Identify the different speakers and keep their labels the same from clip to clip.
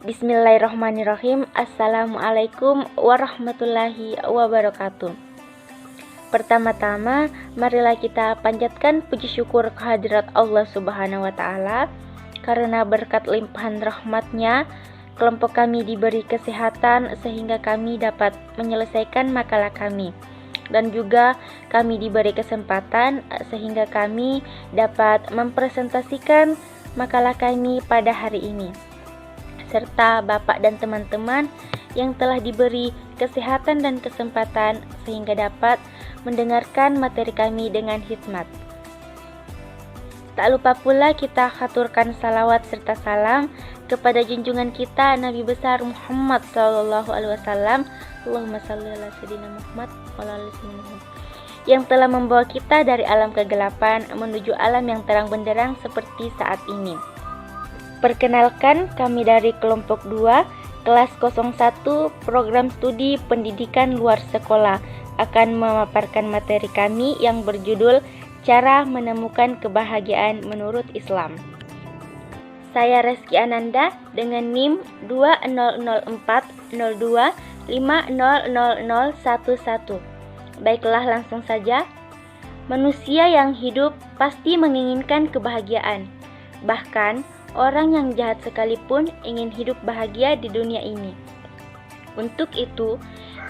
Speaker 1: Bismillahirrahmanirrahim. Assalamualaikum warahmatullahi wabarakatuh. Pertama-tama, marilah kita panjatkan puji syukur kehadirat Allah Subhanahu wa Ta'ala, karena berkat limpahan rahmat-Nya, kelompok kami diberi kesehatan sehingga kami dapat menyelesaikan makalah kami, dan juga kami diberi kesempatan sehingga kami dapat mempresentasikan makalah kami pada hari ini, serta Bapak dan teman-teman yang telah diberi kesehatan dan kesempatan sehingga dapat mendengarkan materi kami dengan hikmat. Tak lupa pula kita haturkan salawat serta salam kepada junjungan kita Nabi besar Muhammad SAW. Allahumma shalli ala sayyidina Muhammad wa ala ali sayyidina Muhammad, yang telah membawa kita dari alam kegelapan menuju alam yang terang benderang seperti saat ini. Perkenalkan, kami dari kelompok 2, kelas 01, program studi pendidikan luar sekolah, akan memaparkan materi kami yang berjudul Cara Menemukan Kebahagiaan Menurut Islam. Saya Reski Ananda dengan NIM 200402500011. Baiklah, langsung saja. Manusia yang hidup pasti menginginkan kebahagiaan. Bahkan orang yang jahat sekalipun ingin hidup bahagia di dunia ini. Untuk itu,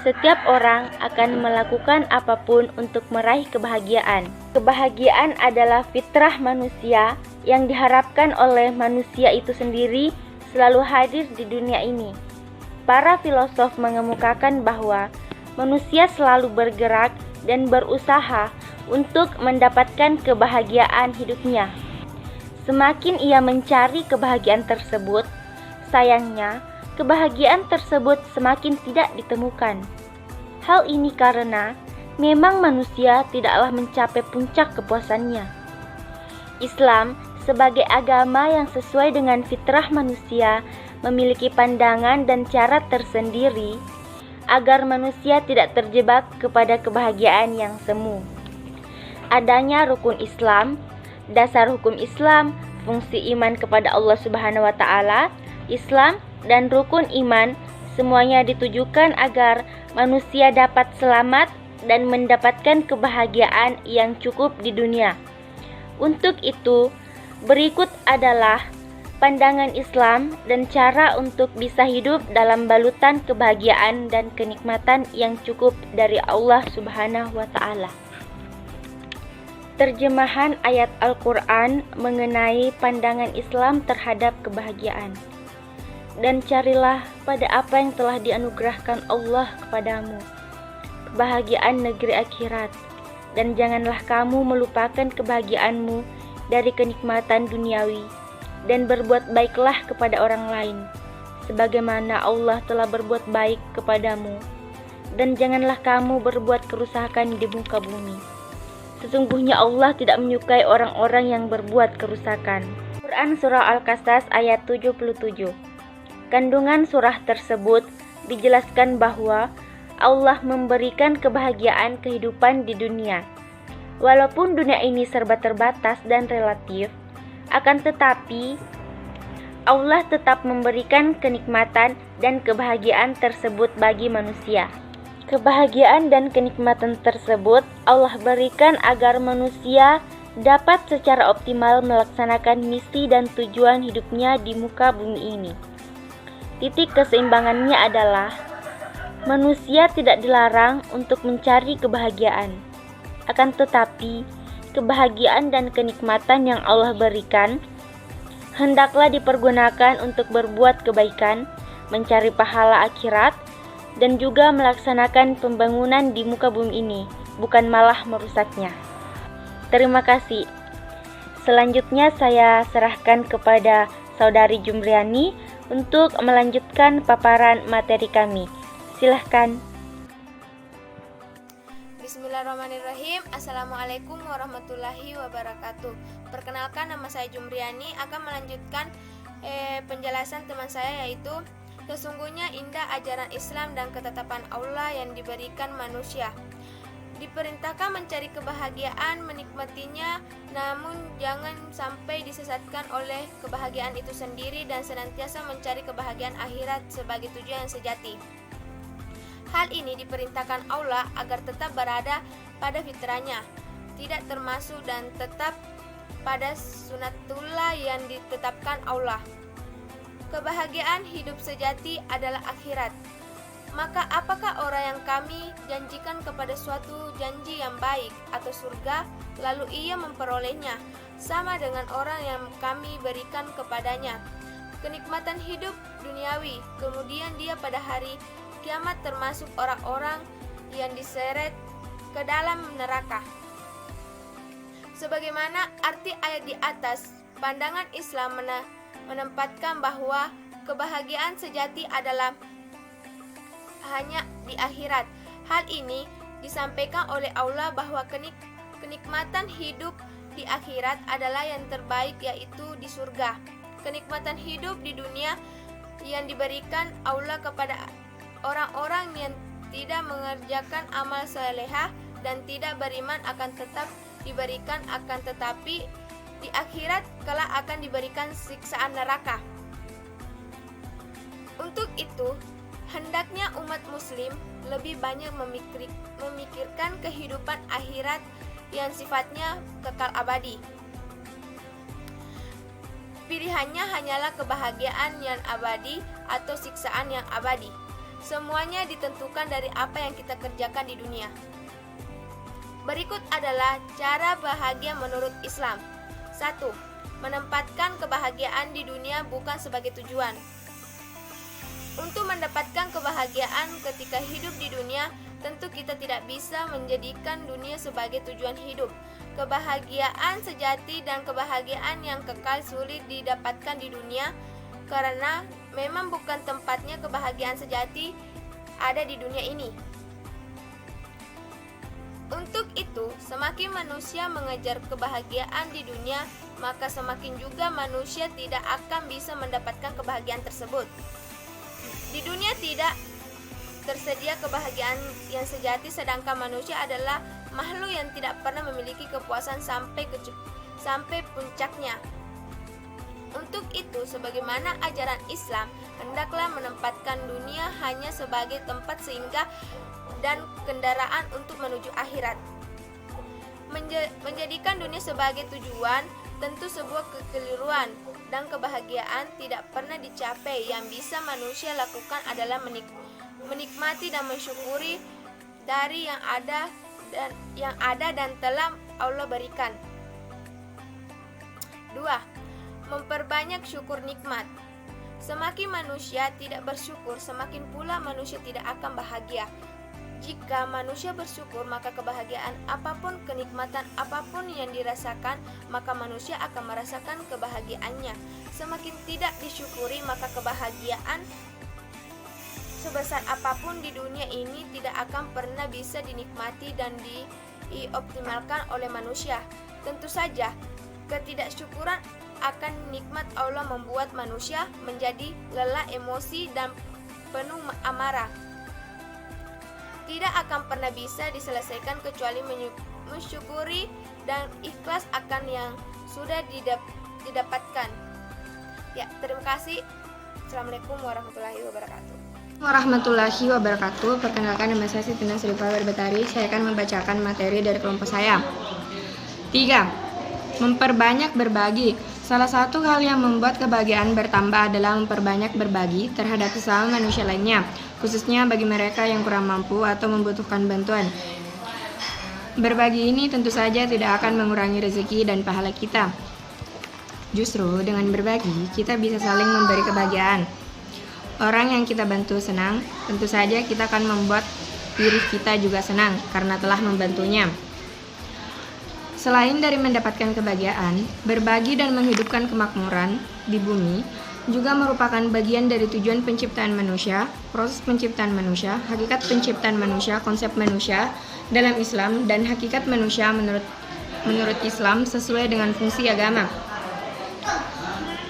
Speaker 1: setiap orang akan melakukan apapun untuk meraih kebahagiaan. Kebahagiaan adalah fitrah manusia yang diharapkan oleh manusia itu sendiri selalu hadir di dunia ini. Para filosof mengemukakan bahwa manusia selalu bergerak dan berusaha untuk mendapatkan kebahagiaan hidupnya. Semakin ia mencari kebahagiaan tersebut, sayangnya kebahagiaan tersebut semakin tidak ditemukan. Hal ini karena memang manusia tidaklah mencapai puncak kepuasannya. Islam sebagai agama yang sesuai dengan fitrah manusia memiliki pandangan dan cara tersendiri agar manusia tidak terjebak kepada kebahagiaan yang semu. Adanya rukun Islam, dasar hukum Islam, fungsi iman kepada Allah Subhanahu wa Ta'ala, Islam, dan rukun iman semuanya ditujukan agar manusia dapat selamat dan mendapatkan kebahagiaan yang cukup di dunia. Untuk itu, berikut adalah pandangan Islam dan cara untuk bisa hidup dalam balutan kebahagiaan dan kenikmatan yang cukup dari Allah Subhanahu wa Ta'ala. Terjemahan ayat Al-Quran mengenai pandangan Islam terhadap kebahagiaan. Dan carilah pada apa yang telah dianugerahkan Allah kepadamu, kebahagiaan negeri akhirat, dan janganlah kamu melupakan kebahagiaanmu dari kenikmatan duniawi, dan berbuat baiklah kepada orang lain, sebagaimana Allah telah berbuat baik kepadamu, dan janganlah kamu berbuat kerusakan di muka bumi. Sesungguhnya Allah tidak menyukai orang-orang yang berbuat kerusakan. Quran Surah Al-Qasas ayat 77. Kandungan surah tersebut dijelaskan bahwa Allah memberikan kebahagiaan kehidupan di dunia. Walaupun dunia ini serba terbatas dan relatif, akan tetapi Allah tetap memberikan kenikmatan dan kebahagiaan tersebut bagi manusia. Kebahagiaan dan kenikmatan tersebut Allah berikan agar manusia dapat secara optimal melaksanakan misi dan tujuan hidupnya di muka bumi ini. Titik keseimbangannya adalah manusia tidak dilarang untuk mencari kebahagiaan. Akan tetapi, kebahagiaan dan kenikmatan yang Allah berikan hendaklah dipergunakan untuk berbuat kebaikan, mencari pahala akhirat, dan juga melaksanakan pembangunan di muka bumi ini, bukan malah merusaknya. Terima kasih. Selanjutnya saya serahkan kepada Saudari Jumriani untuk melanjutkan paparan materi kami. Silahkan.
Speaker 2: Bismillahirrahmanirrahim. Assalamualaikum warahmatullahi wabarakatuh. Perkenalkan, nama saya Jumriani akan melanjutkan penjelasan teman saya, yaitu sesungguhnya indah ajaran Islam dan ketetapan Allah yang diberikan manusia. Diperintahkan mencari kebahagiaan, menikmatinya, namun jangan sampai disesatkan oleh kebahagiaan itu sendiri dan senantiasa mencari kebahagiaan akhirat sebagai tujuan yang sejati. Hal ini diperintahkan Allah agar tetap berada pada fitrahnya, tidak termasuk dan tetap pada sunatullah yang ditetapkan Allah. Kebahagiaan hidup sejati adalah akhirat. Maka apakah orang yang kami janjikan kepada suatu janji yang baik atau surga, lalu ia memperolehnya, sama dengan orang yang kami berikan kepadanya kenikmatan hidup duniawi, kemudian dia pada hari kiamat termasuk orang-orang yang diseret ke dalam neraka. Sebagaimana arti ayat di atas, pandangan Islam menempatkan bahwa kebahagiaan sejati adalah hanya di akhirat. Hal ini disampaikan oleh Allah bahwa kenikmatan hidup di akhirat adalah yang terbaik, yaitu di surga. Kenikmatan hidup di dunia yang diberikan Allah kepada orang-orang yang tidak mengerjakan amal salehah dan tidak beriman akan tetap diberikan, akan tetapi di akhirat kelak akan diberikan siksaan neraka. Untuk itu, hendaknya umat muslim lebih banyak memikirkan kehidupan akhirat yang sifatnya kekal abadi. Pilihannya hanyalah kebahagiaan yang abadi atau siksaan yang abadi. Semuanya ditentukan dari apa yang kita kerjakan di dunia. Berikut adalah cara bahagia menurut Islam. 1. Menempatkan kebahagiaan di dunia bukan sebagai tujuan. Untuk mendapatkan kebahagiaan ketika hidup di dunia, tentu kita tidak bisa menjadikan dunia sebagai tujuan hidup. Kebahagiaan sejati dan kebahagiaan yang kekal sulit didapatkan di dunia, karena memang bukan tempatnya kebahagiaan sejati ada di dunia ini. Untuk itu, semakin manusia mengejar kebahagiaan di dunia, maka semakin juga manusia tidak akan bisa mendapatkan kebahagiaan tersebut. Di dunia tidak tersedia kebahagiaan yang sejati, sedangkan manusia adalah makhluk yang tidak pernah memiliki kepuasan sampai puncaknya. Untuk itu, sebagaimana ajaran Islam, hendaklah menempatkan dunia hanya sebagai tempat singgah dan kendaraan untuk menuju akhirat. Menjadikan dunia sebagai tujuan tentu sebuah kekeliruan, dan kebahagiaan tidak pernah dicapai. Yang bisa manusia lakukan adalah menikmati dan mensyukuri dari yang ada dan telah Allah berikan. 2. Memperbanyak syukur nikmat. Semakin manusia tidak bersyukur, semakin pula manusia tidak akan bahagia. Jika manusia bersyukur, maka kebahagiaan apapun, kenikmatan apapun yang dirasakan, maka manusia akan merasakan kebahagiaannya. Semakin tidak disyukuri, maka kebahagiaan sebesar apapun di dunia ini tidak akan pernah bisa dinikmati dan dioptimalkan oleh manusia. Tentu saja, ketidaksyukuran akan nikmat Allah membuat manusia menjadi lelah, emosi, dan penuh amarah. Tidak akan pernah bisa diselesaikan kecuali mensyukuri dan ikhlas akan yang sudah didapatkan. Ya, terima kasih. Assalamualaikum warahmatullahi wabarakatuh.
Speaker 3: Warahmatullahi wabarakatuh. Perkenalkan, nama saya Siti Nasrifah Batari. Saya akan membacakan materi dari kelompok saya. 3. Memperbanyak berbagi. Salah satu hal yang membuat kebahagiaan bertambah adalah memperbanyak berbagi terhadap sesama manusia lainnya, khususnya bagi mereka yang kurang mampu atau membutuhkan bantuan. Berbagi ini tentu saja tidak akan mengurangi rezeki dan pahala kita. Justru dengan berbagi, kita bisa saling memberi kebahagiaan. Orang yang kita bantu senang, tentu saja kita akan membuat diri kita juga senang karena telah membantunya. Selain dari mendapatkan kebahagiaan, berbagi dan menghidupkan kemakmuran di bumi juga merupakan bagian dari tujuan penciptaan manusia, proses penciptaan manusia, hakikat penciptaan manusia, konsep manusia dalam Islam, dan hakikat manusia menurut Islam sesuai dengan fungsi agama.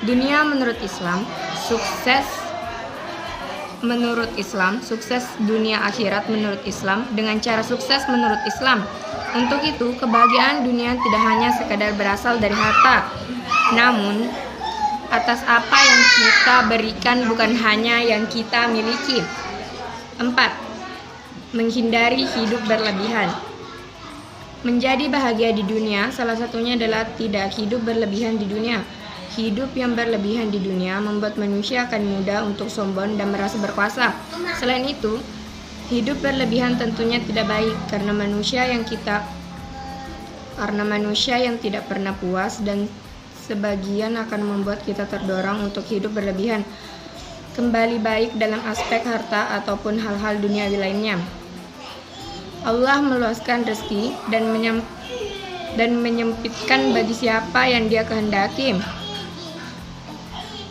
Speaker 3: Dunia menurut Islam, sukses menurut Islam, sukses dunia akhirat menurut Islam, dengan cara sukses menurut Islam. Untuk itu, kebahagiaan dunia tidak hanya sekadar berasal dari harta, namun atas apa yang kita berikan, bukan hanya yang kita miliki. 4. Menghindari hidup berlebihan. Menjadi bahagia di dunia, salah satunya adalah tidak hidup berlebihan di dunia. Hidup yang berlebihan di dunia membuat manusia akan mudah untuk sombong dan merasa berkuasa. Selain itu, hidup berlebihan tentunya tidak baik karena manusia yang tidak pernah puas, dan sebagian akan membuat kita terdorong untuk hidup berlebihan. Kembali baik dalam aspek harta ataupun hal-hal duniawi lainnya. Allah meluaskan rezeki dan menyempitkan bagi siapa yang Dia kehendaki.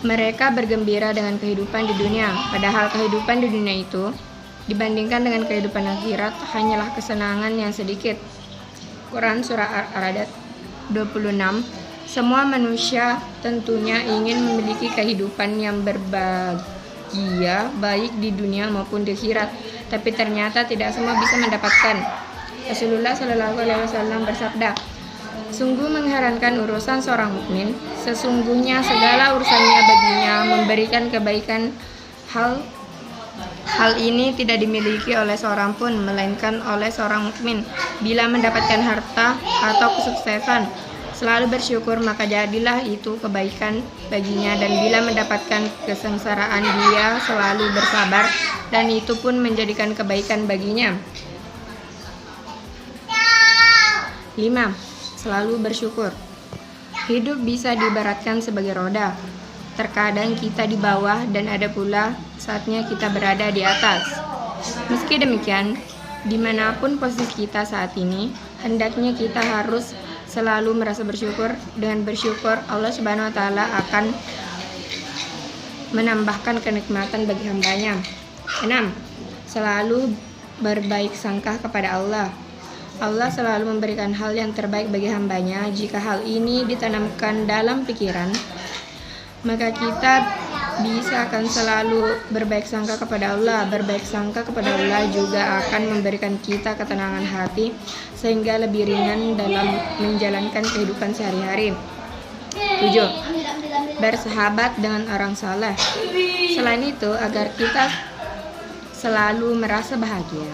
Speaker 3: Mereka bergembira dengan kehidupan di dunia, padahal kehidupan di dunia itu dibandingkan dengan kehidupan akhirat hanyalah kesenangan yang sedikit. Quran Surah Ar-Ra'd 26. Semua manusia tentunya ingin memiliki kehidupan yang berbahagia baik di dunia maupun di akhirat, tapi ternyata tidak semua bisa mendapatkan. Rasulullah SAW bersabda, "Sungguh mengherankan urusan seorang mukmin. Sesungguhnya segala urusannya baginya memberikan kebaikan. Hal ini tidak dimiliki oleh seorang pun, melainkan oleh seorang mukmin. Bila mendapatkan harta atau kesuksesan, selalu bersyukur, maka jadilah itu kebaikan baginya. Dan bila mendapatkan kesengsaraan, dia selalu bersabar, dan itu pun menjadikan kebaikan baginya." 5. Selalu bersyukur. Hidup bisa diibaratkan sebagai roda. Terkadang kita di bawah dan ada pula saatnya kita berada di atas. Meski demikian, dimanapun posisi kita saat ini, hendaknya kita harus selalu merasa bersyukur. Dengan bersyukur, Allah Subhanahu wa Ta'ala akan menambahkan kenikmatan bagi hambanya. 6. Selalu berbaik sangka kepada Allah. Allah selalu memberikan hal yang terbaik bagi hambanya. Jika hal ini ditanamkan dalam pikiran, maka kita bisa akan selalu berbaik sangka kepada Allah. Berbaik sangka kepada Allah juga akan memberikan kita ketenangan hati, sehingga lebih ringan dalam menjalankan kehidupan sehari-hari. 7. Bersahabat dengan orang saleh. Selain itu, agar kita selalu merasa bahagia,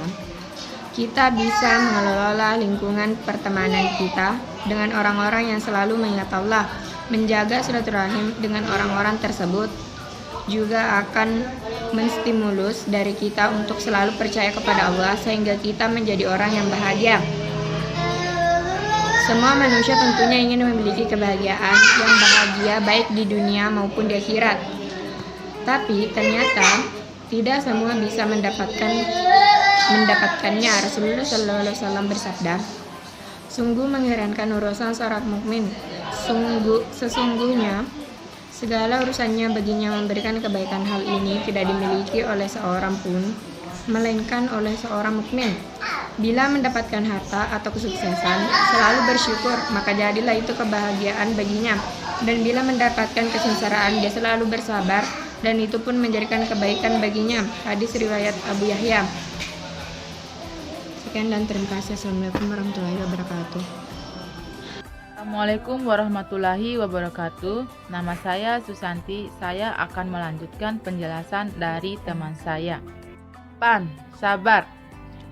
Speaker 3: kita bisa mengelola lingkungan pertemanan kita dengan orang-orang yang selalu mengingat Allah. Menjaga silaturahim dengan orang-orang tersebut juga akan menstimulus dari kita untuk selalu percaya kepada Allah, sehingga kita menjadi orang yang bahagia. Semua manusia tentunya ingin memiliki kebahagiaan yang bahagia baik di dunia maupun di akhirat. Tapi ternyata tidak semua bisa mendapatkannya. Rasulullah SAW bersabda, "Sungguh mengherankan urusan seorang mukmin. Sesungguhnya segala urusannya baginya memberikan kebaikan. Hal ini tidak dimiliki oleh seorang pun, melainkan oleh seorang mukmin. Bila mendapatkan harta atau kesuksesan, selalu bersyukur, maka jadilah itu kebahagiaan baginya. Dan bila mendapatkan kesengsaraan, dia selalu bersabar, dan itu pun menjadikan kebaikan baginya." Hadis riwayat Abu Yahya. Sekian dan terima kasih. Assalamualaikum warahmatullahi wabarakatuh.
Speaker 4: Assalamualaikum warahmatullahi wabarakatuh. Nama saya Susanti. Saya akan melanjutkan penjelasan dari teman saya. Sabar.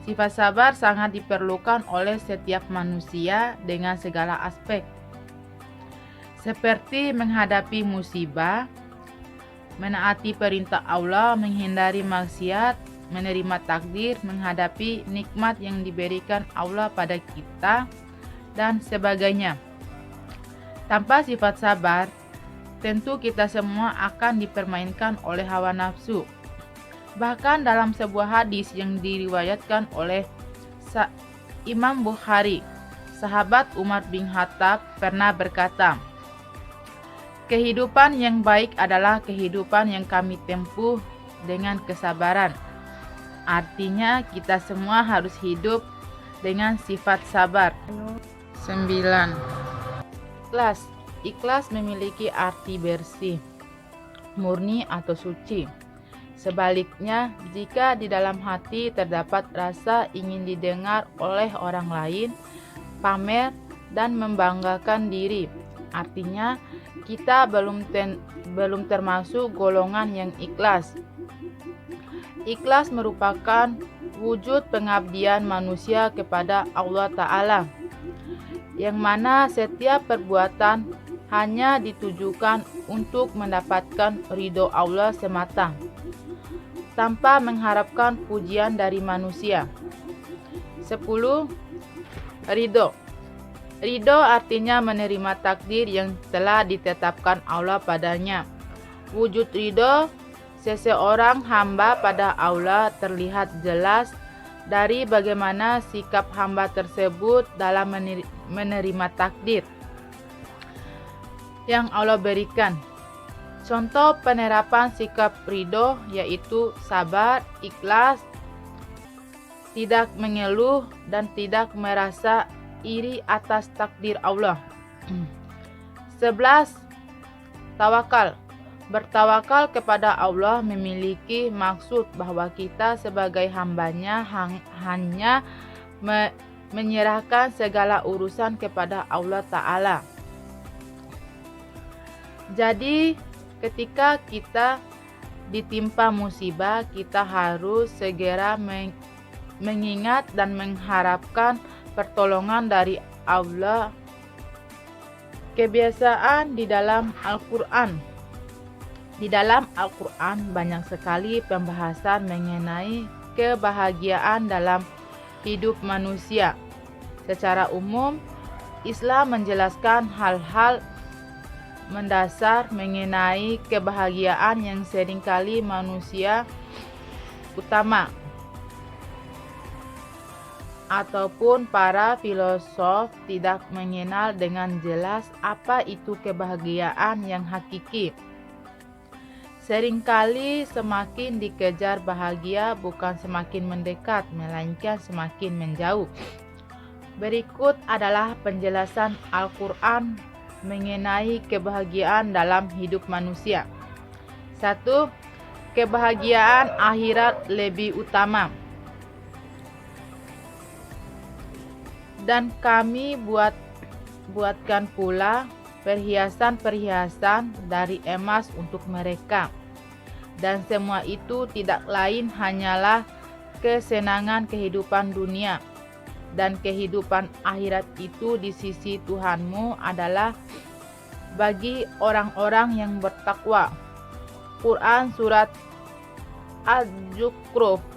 Speaker 4: Sifat sabar sangat diperlukan oleh setiap manusia dengan segala aspek, seperti menghadapi musibah, menaati perintah Allah, menghindari maksiat, menerima takdir, menghadapi nikmat yang diberikan Allah pada kita, dan sebagainya. Tanpa sifat sabar, tentu kita semua akan dipermainkan oleh hawa nafsu. Bahkan dalam sebuah hadis yang diriwayatkan oleh Imam Bukhari, sahabat Umar bin Khattab pernah berkata, "Kehidupan yang baik adalah kehidupan yang kami tempuh dengan kesabaran." Artinya kita semua harus hidup dengan sifat sabar. 9. Ikhlas memiliki arti bersih, murni atau suci. Sebaliknya, jika di dalam hati terdapat rasa ingin didengar oleh orang lain, pamer, dan membanggakan diri, artinya kita belum termasuk golongan yang ikhlas. Ikhlas merupakan wujud pengabdian manusia kepada Allah Ta'ala, yang mana setiap perbuatan hanya ditujukan untuk mendapatkan ridho Allah semata, tanpa mengharapkan pujian dari manusia. 10. Ridho. Ridho artinya menerima takdir yang telah ditetapkan Allah padanya. Wujud ridho seseorang hamba pada Allah terlihat jelas dari bagaimana sikap hamba tersebut dalam menerima takdir yang Allah berikan. Contoh penerapan sikap ridho yaitu sabar, ikhlas, tidak mengeluh, dan tidak merasa iri atas takdir Allah. 11. Tawakal. Bertawakal kepada Allah memiliki maksud bahwa kita sebagai hambanya hanya menyerahkan segala urusan kepada Allah Ta'ala. Jadi, ketika kita ditimpa musibah, kita harus segera mengingat dan mengharapkan pertolongan dari Allah. Kebiasaan di dalam Al-Quran. Di dalam Al-Quran banyak sekali pembahasan mengenai kebahagiaan dalam hidup manusia. Secara umum, Islam menjelaskan hal-hal mendasar mengenai kebahagiaan yang seringkali manusia utama ataupun para filosof tidak mengenal dengan jelas apa itu kebahagiaan yang hakiki. Seringkali semakin dikejar bahagia bukan semakin mendekat, melainkan semakin menjauh. Berikut adalah penjelasan Al-Quran mengenai kebahagiaan dalam hidup manusia. 1. Kebahagiaan akhirat lebih utama. Dan kami buatkan pula perhiasan-perhiasan dari emas untuk mereka. Dan semua itu tidak lain hanyalah kesenangan kehidupan dunia. Dan kehidupan akhirat itu di sisi Tuhanmu adalah bagi orang-orang yang bertakwa. Quran Surat Al-Zukhruf.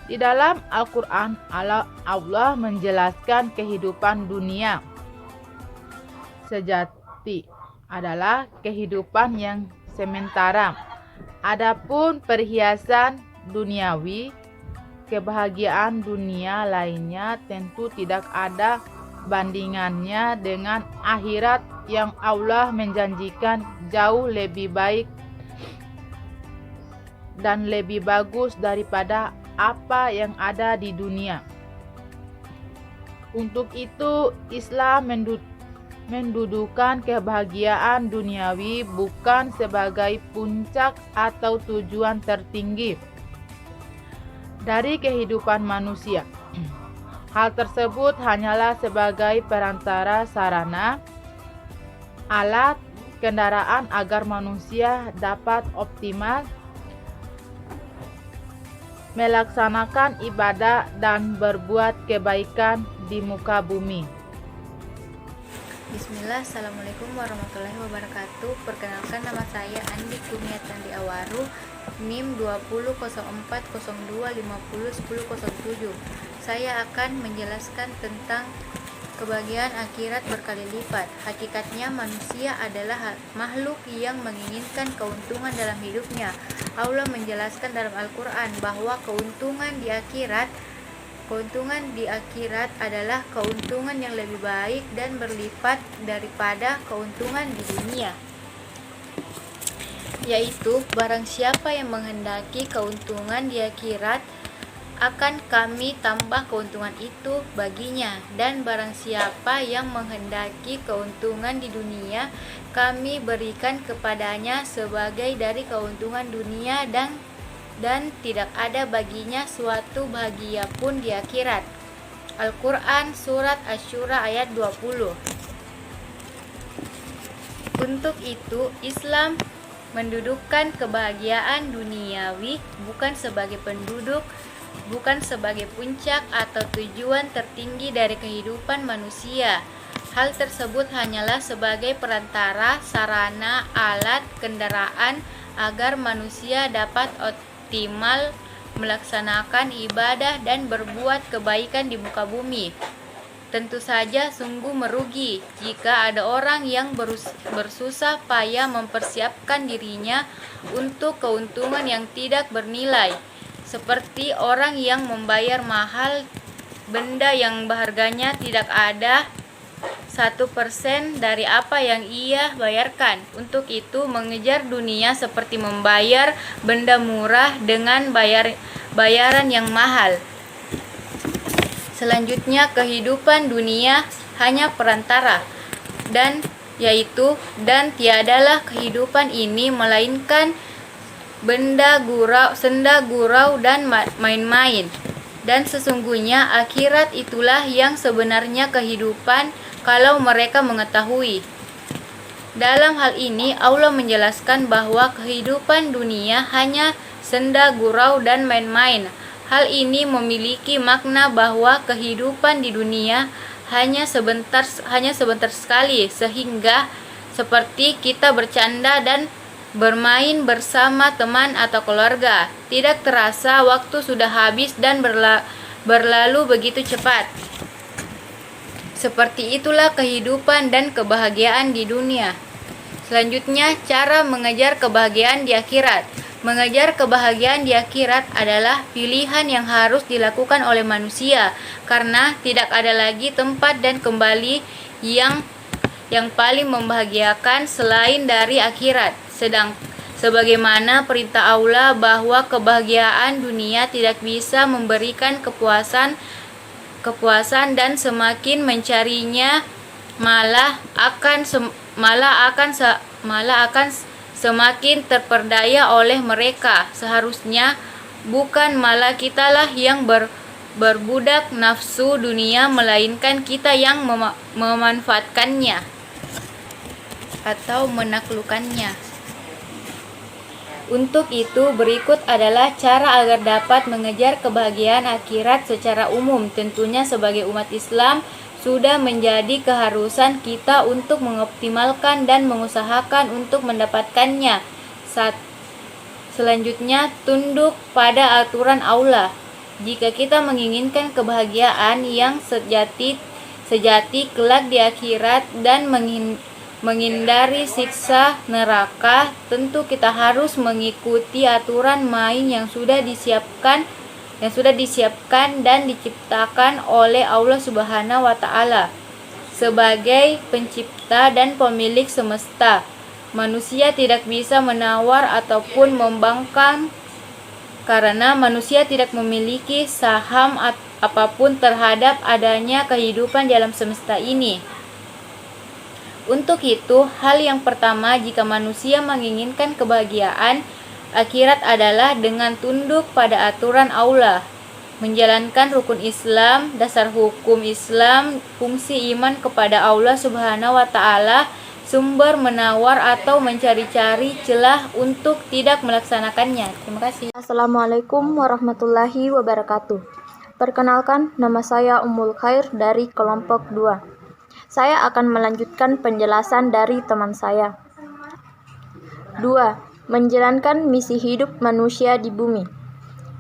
Speaker 4: Di dalam Al-Quran, Allah menjelaskan kehidupan dunia sejati adalah kehidupan yang sementara. Adapun perhiasan duniawi, kebahagiaan dunia lainnya tentu tidak ada bandingannya dengan akhirat yang Allah menjanjikan jauh lebih baik dan lebih bagus daripada apa yang ada di dunia. Untuk itu, Islam mendudukan kebahagiaan duniawi bukan sebagai puncak atau tujuan tertinggi dari kehidupan manusia. Hal tersebut hanyalah sebagai perantara sarana, alat, kendaraan agar manusia dapat optimal melaksanakan ibadah dan berbuat kebaikan di muka bumi.
Speaker 5: Bismillah, Assalamualaikum warahmatullahi wabarakatuh. Perkenalkan, nama saya Andi Kurniatandi Awaru, NIM 200402501007. Saya akan menjelaskan tentang kebahagiaan akhirat berkali lipat. Hakikatnya manusia adalah makhluk yang menginginkan keuntungan dalam hidupnya. Allah menjelaskan dalam Al-Quran bahwa keuntungan di akhirat adalah keuntungan yang lebih baik dan berlipat daripada keuntungan di dunia. Yaitu barang siapa yang menghendaki keuntungan di akhirat akan kami tambah keuntungan itu baginya, dan barang siapa yang menghendaki keuntungan di dunia, kami berikan kepadanya sebagai dari keuntungan dunia, dan tidak ada baginya suatu bahagia pun di akhirat. Al-Quran Surat Asy-Syura ayat 20. Untuk itu, Islam mendudukkan kebahagiaan duniawi bukan sebagai puncak atau tujuan tertinggi dari kehidupan manusia. Hal tersebut hanyalah sebagai perantara, sarana, alat, kendaraan agar manusia dapat optimal melaksanakan ibadah dan berbuat kebaikan di muka bumi. Tentu saja sungguh merugi jika ada orang yang bersusah payah mempersiapkan dirinya untuk keuntungan yang tidak bernilai, seperti orang yang membayar mahal benda yang harganya tidak ada 1% dari apa yang ia bayarkan. Untuk itu, mengejar dunia seperti membayar benda murah dengan bayaran yang mahal. Selanjutnya, kehidupan dunia hanya perantara, dan tiadalah kehidupan ini melainkan senda gurau dan main-main. Dan sesungguhnya akhirat itulah yang sebenarnya kehidupan kalau mereka mengetahui. Dalam hal ini Allah menjelaskan bahwa kehidupan dunia hanya senda gurau dan main-main. Hal ini memiliki makna bahwa kehidupan di dunia hanya sebentar sekali, sehingga seperti kita bercanda dan bermain bersama teman atau keluarga. Tidak terasa waktu sudah habis dan berlalu begitu cepat. Seperti itulah kehidupan dan kebahagiaan di dunia. Selanjutnya, cara mengejar kebahagiaan di akhirat. Mengejar kebahagiaan di akhirat adalah pilihan yang harus dilakukan oleh manusia, karena tidak ada lagi tempat dan kembali yang paling membahagiakan selain dari akhirat. Sebagaimana perintah Allah bahwa kebahagiaan dunia tidak bisa memberikan kepuasan dan semakin mencarinya malah akan semakin terperdaya oleh mereka. Seharusnya bukan malah kitalah yang berbudak nafsu dunia, melainkan kita yang memanfaatkannya atau menaklukkannya. Untuk itu, berikut adalah cara agar dapat mengejar kebahagiaan akhirat secara umum. Tentunya sebagai umat Islam, sudah menjadi keharusan kita untuk mengoptimalkan dan mengusahakan untuk mendapatkannya. Selanjutnya, tunduk pada aturan Allah. Jika kita menginginkan kebahagiaan yang sejati kelak di akhirat dan menghindari siksa neraka, tentu kita harus mengikuti aturan main yang sudah disiapkan dan diciptakan oleh Allah Subhanahu wa Ta'ala. Sebagai pencipta dan pemilik semesta, manusia tidak bisa menawar ataupun membangkang karena manusia tidak memiliki saham apapun terhadap adanya kehidupan di alam semesta ini. Untuk itu, hal yang pertama jika manusia menginginkan kebahagiaan akhirat adalah dengan tunduk pada aturan Allah, menjalankan rukun Islam, dasar hukum Islam, fungsi iman kepada Allah Subhanahu wa Ta'ala, sumber menawar atau mencari-cari celah untuk tidak melaksanakannya. Terima kasih.
Speaker 1: Assalamualaikum warahmatullahi wabarakatuh. Perkenalkan, nama saya Ummul Khair dari kelompok 2. Saya akan melanjutkan penjelasan dari teman saya. 2. Menjalankan misi hidup manusia di bumi.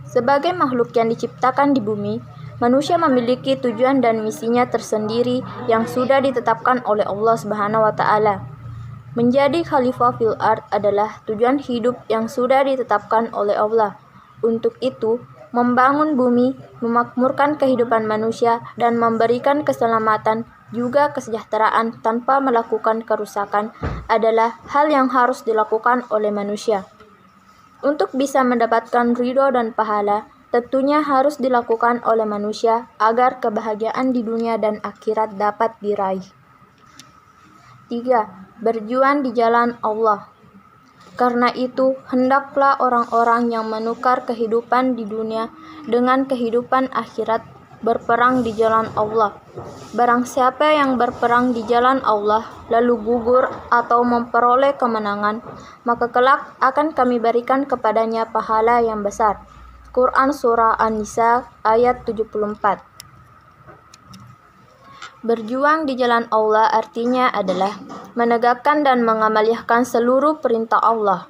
Speaker 1: Sebagai makhluk yang diciptakan di bumi, manusia memiliki tujuan dan misinya tersendiri yang sudah ditetapkan oleh Allah Subhanahu wa Ta'ala. Menjadi khalifah fil ard adalah tujuan hidup yang sudah ditetapkan oleh Allah. Untuk itu, membangun bumi, memakmurkan kehidupan manusia, dan memberikan keselamatan juga kesejahteraan tanpa melakukan kerusakan adalah hal yang harus dilakukan oleh manusia. Untuk bisa mendapatkan ridho dan pahala,
Speaker 6: tentunya harus dilakukan oleh manusia agar kebahagiaan di dunia dan akhirat dapat diraih. 3. Berjuang di jalan Allah. Karena itu, hendaklah orang-orang yang menukar kehidupan di dunia dengan kehidupan akhirat berperang di jalan Allah. Barang siapa yang berperang di jalan Allah, lalu gugur atau memperoleh kemenangan, maka kelak akan kami berikan kepadanya pahala yang besar. Quran Surah An-Nisa ayat 74. Berjuang di jalan Allah artinya adalah menegakkan dan mengamalkan seluruh perintah Allah.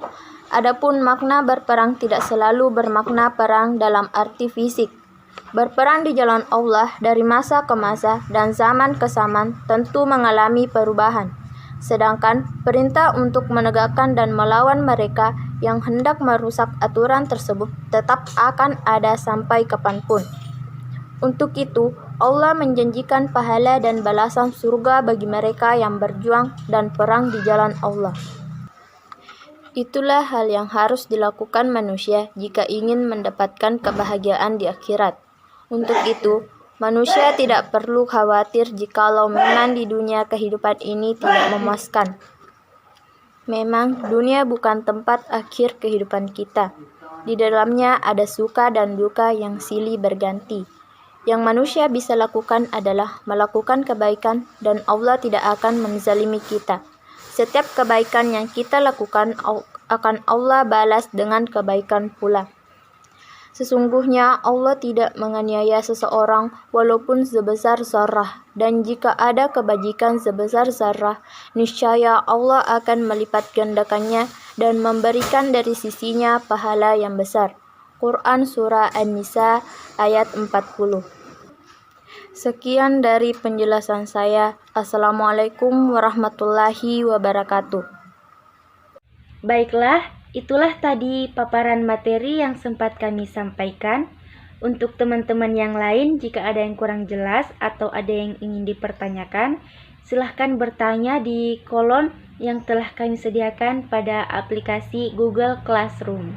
Speaker 6: Adapun makna berperang tidak selalu bermakna perang dalam arti fisik. Berperang di jalan Allah dari masa ke masa dan zaman ke zaman tentu mengalami perubahan. Sedangkan perintah untuk menegakkan dan melawan mereka yang hendak merusak aturan tersebut tetap akan ada sampai kapanpun. Untuk itu, Allah menjanjikan pahala dan balasan surga bagi mereka yang berjuang dan perang di jalan Allah. Itulah hal yang harus dilakukan manusia jika ingin mendapatkan kebahagiaan di akhirat. Untuk itu, manusia tidak perlu khawatir jikalau memang di dunia kehidupan ini tidak memuaskan. Memang dunia bukan tempat akhir kehidupan kita. Di dalamnya ada suka dan duka yang silih berganti. Yang manusia bisa lakukan adalah melakukan kebaikan dan Allah tidak akan menzalimi kita. Setiap kebaikan yang kita lakukan akan Allah balas dengan kebaikan pula. Sesungguhnya Allah tidak menganiaya seseorang walaupun sebesar zarah, dan jika ada kebajikan sebesar zarah, niscaya Allah akan melipat gandakannya dan memberikan dari sisinya pahala yang besar. Quran Surah An-Nisa ayat 40. Sekian dari penjelasan saya. Assalamualaikum warahmatullahi wabarakatuh.
Speaker 1: Baiklah, itulah tadi paparan materi yang sempat kami sampaikan. Untuk teman-teman yang lain, jika ada yang kurang jelas atau ada yang ingin dipertanyakan, silahkan bertanya di kolom yang telah kami sediakan pada aplikasi Google Classroom.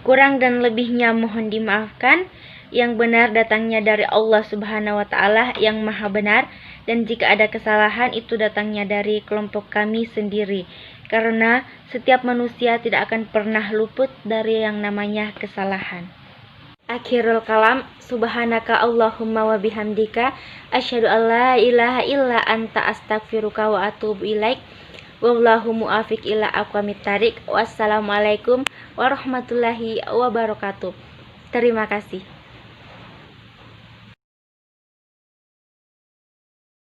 Speaker 1: Kurang dan lebihnya mohon dimaafkan. Yang benar datangnya dari Allah Subhanahu wa Ta'ala yang Maha Benar, dan jika ada kesalahan itu datangnya dari kelompok kami sendiri, karena setiap manusia tidak akan pernah luput dari yang namanya kesalahan. Akhirul kalam, subhanaka Allahumma wa bihamdika asyhadu an la ilaha illa anta astaghfiruka wa atubu ilaik. Wallahu muafiq ila aqwamit thariq. Wassalamualaikum warahmatullahi wabarakatuh. Terima kasih.